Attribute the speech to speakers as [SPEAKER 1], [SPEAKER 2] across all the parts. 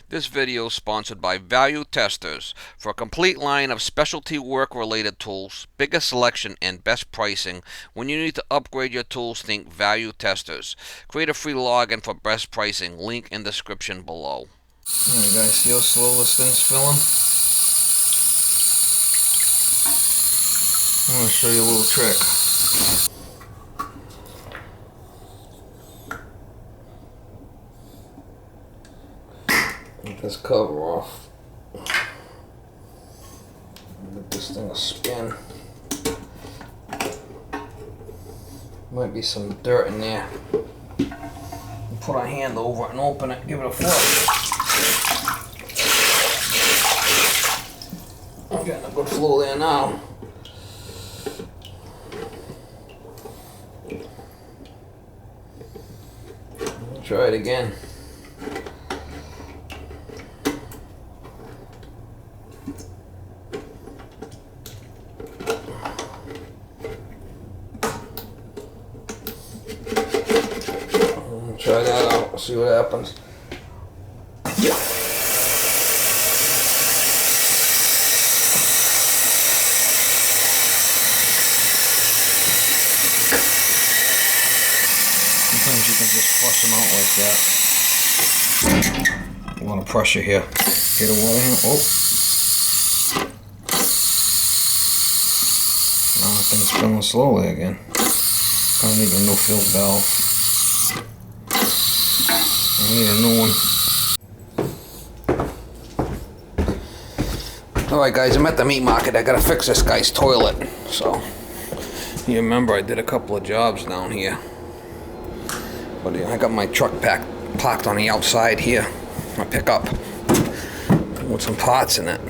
[SPEAKER 1] This video is sponsored by Value Testers. For a complete line of specialty work-related tools, biggest selection, and best pricing, when you need to upgrade your tools, think Value Testers. Create a free login for best pricing. Link in description below.
[SPEAKER 2] Alright guys, see how slow this thing's filling? I'm going to show you a little trick. Get this cover off. Get this thing a spin. Might be some dirt in there. Put our hand over it and open it, give it a flush. I'm getting a good flow there now. Try it again. Try that out, see what happens. Sometimes you can just flush them out like that. A lot of pressure here. Get a water here. Oh. Now the thing's spinning slowly again. Gonna need a new fill valve. I need a new one. Alright guys, I'm at the meat market. I gotta fix this guy's toilet. So, you remember I did a couple of jobs down here. But I got my truck parked on the outside here. My pickup. With some parts in it.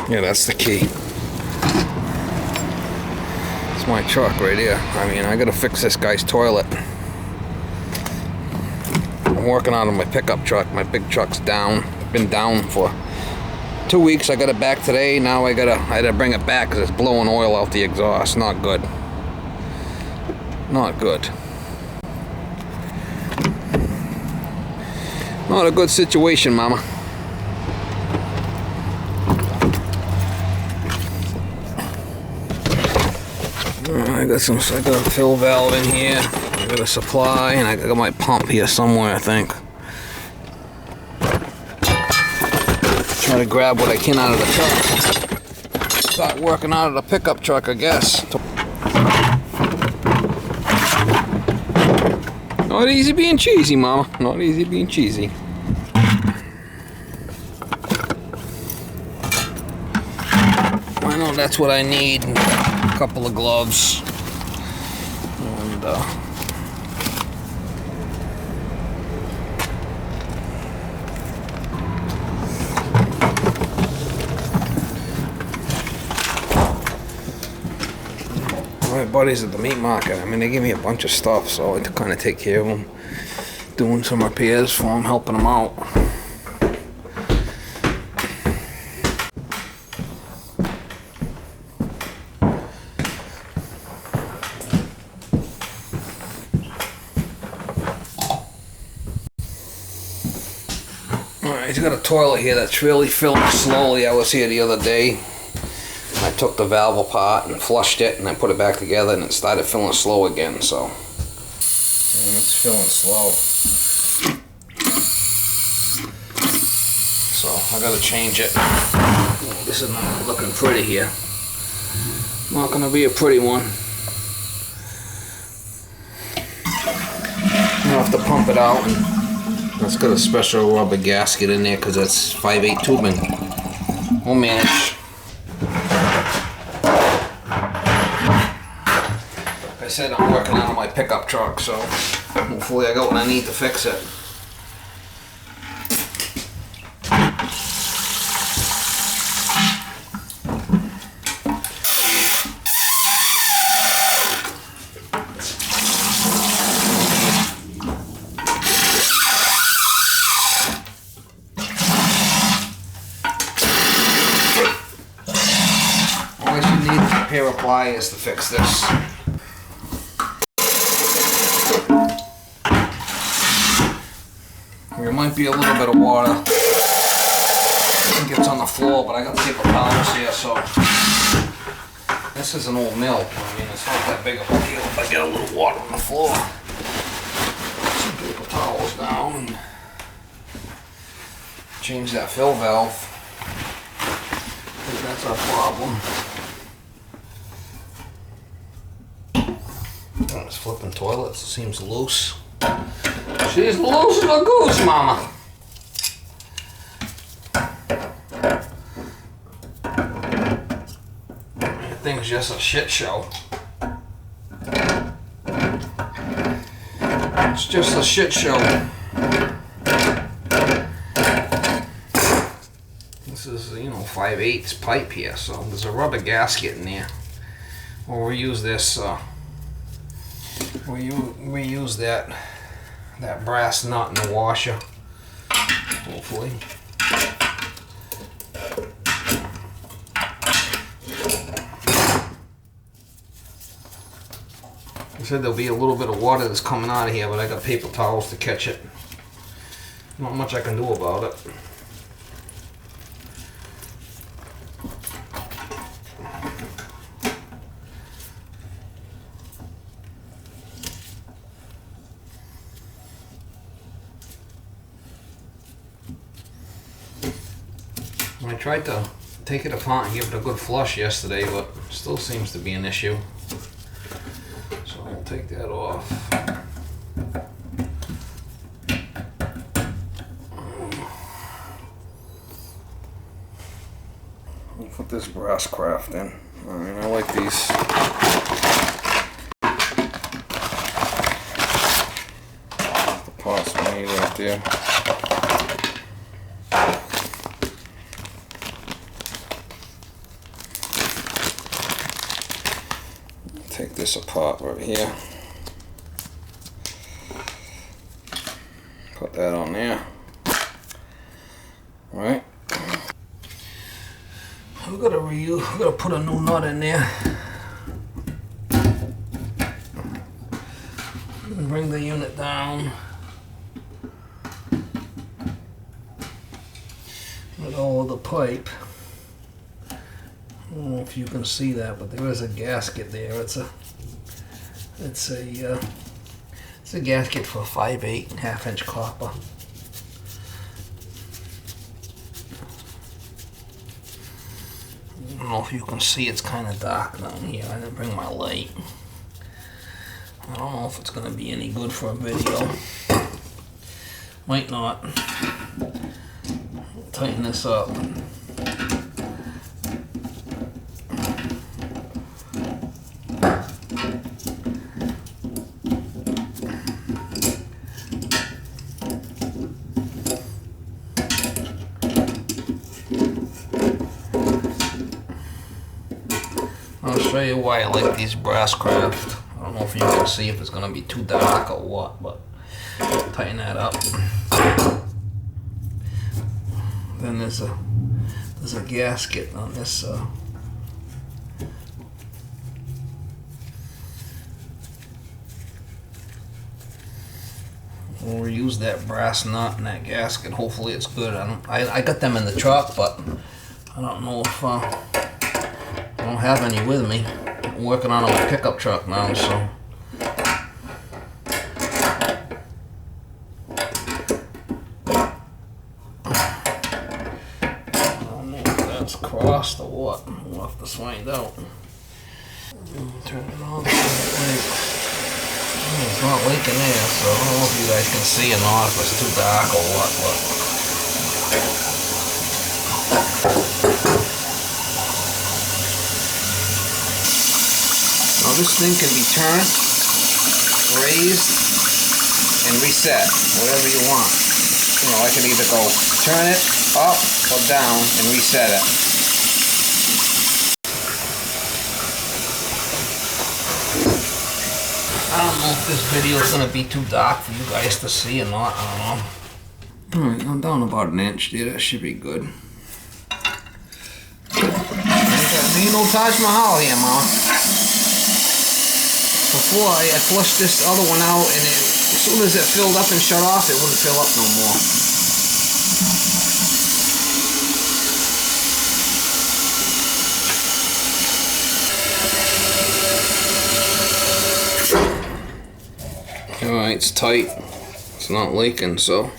[SPEAKER 2] Yeah, that's the key. It's my truck right here. I mean, I gotta fix this guy's toilet. I'm working on my pickup truck. My big truck's down. Been down for 2 weeks. I got it back today. Now I had to bring it back because it's blowing oil out the exhaust. Not good. Not good. Not a good situation, Mama. I got a fill valve in here. I got a supply, and I got my pump here somewhere, I think. Try to grab what I can out of the truck. Start working out of the pickup truck, I guess. Not easy being cheesy, Mama. Not easy being cheesy. I know that's what I need. A couple of gloves. And, my buddies at the meat market, I mean, they give me a bunch of stuff, so I kind of take care of them. Doing some repairs for them, helping them out. Alright, he's got a toilet here that's really filling slowly. I was here the other day. I took the valve apart and flushed it, and I put it back together, and it started filling slow again, so. And it's filling slow. So, I gotta change it. This is not looking pretty here. Not gonna be a pretty one. I'll have to pump it out, and it's got a special rubber gasket in there because it's 5/8 tubing. We'll manage. Like I said, I'm working on my pickup truck, so hopefully I got what I need to fix it. Pair of pliers to fix this. might be a little bit of water. It gets on the floor, but I got paper towels here, so this is an old mill. I mean, it's not that big of a deal if I get a little water on the floor. Some paper towels down and change that fill valve. I think that's our problem. Oh, this flipping toilet seems loose. She's loose as a goose, mama. That thing's just a shit show. It's just a shit show. This is, 5/8 pipe here, so there's a rubber gasket in there. We'll reuse this. Reuse that brass nut in the washer, hopefully. I said there'll be a little bit of water that's coming out of here, but I got paper towels to catch it. Not much I can do about it. I tried to take it apart and give it a good flush yesterday, but still seems to be an issue. So I'll take that off. I'll put this brass craft in. I mean, I like these. The pot's made right there. Take this apart right here. Put that on there. Right. We're gonna put a new nut in there. And bring the unit down. With all of the pipe. I don't know if you can see that, but there is a gasket there. It's a gasket for 5/8 1/2-inch copper. I don't know if you can see, it's kind of dark down here. I didn't bring my light. I don't know if it's going to be any good for a video. Might not. Tighten this up. I'll show you why I like these brass craft. I don't know if you can see if it's going to be too dark or what, but tighten that up. Then there's a gasket on this. We'll reuse that brass nut and that gasket. Hopefully it's good. I got them in the truck, but I don't know if I don't have any with me. I'm working on a pickup truck now, so. I don't know if that's crossed or what. We'll have to find out. Turn it on. It's not leaking there, so I don't know if you guys can see or not, if it's too dark or what, but. Now this thing can be turned, raised, and reset, whatever you want. I can either go turn it up or down and reset it. I don't know if this video is going to be too dark for you guys to see or not, I don't know. Alright, I'm down about an inch there, that should be good. Ain't no Taj Mahal here, Mom. Before I flushed this other one out, and as soon as it filled up and shut off, it wouldn't fill up no more. Alright, it's tight. It's not leaking, so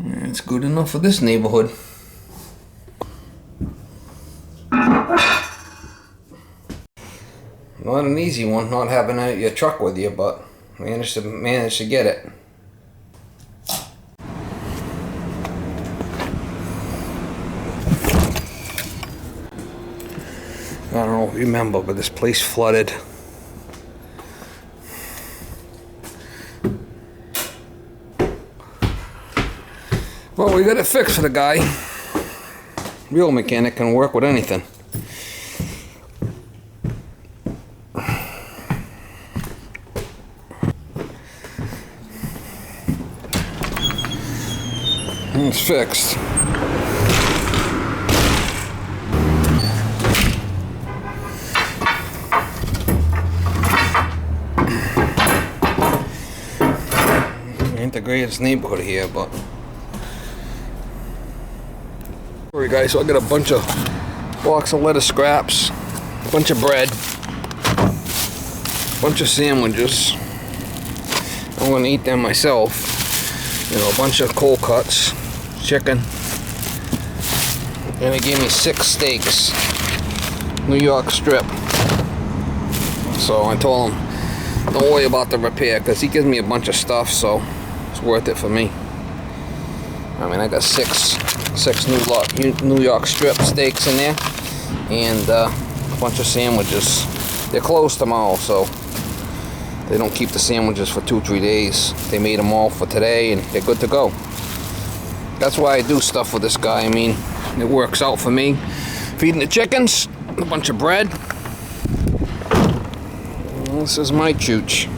[SPEAKER 2] it's good enough for this neighborhood. Not an easy one, not having your truck with you, but managed to get it. I don't know if you remember, but this place flooded. Well, we got it fixed for the guy. Real mechanic can work with anything. It's fixed. Ain't the greatest neighborhood here, but alright guys, so I got a box of lettuce scraps, a bunch of bread, a bunch of sandwiches. I'm gonna eat them myself. You know, a bunch of cold cuts, chicken, and they gave me 6 steaks, New York strip. So I told him, don't worry about the repair, because he gives me a bunch of stuff, so it's worth it for me. I mean, I got six New York strip steaks in there, and a bunch of sandwiches. They're closed tomorrow, so they don't keep the sandwiches for 2-3 days. They made them all for today, and they're good to go. That's why I do stuff with this guy. I mean, it works out for me. Feeding the chickens, a bunch of bread. This is my chooch.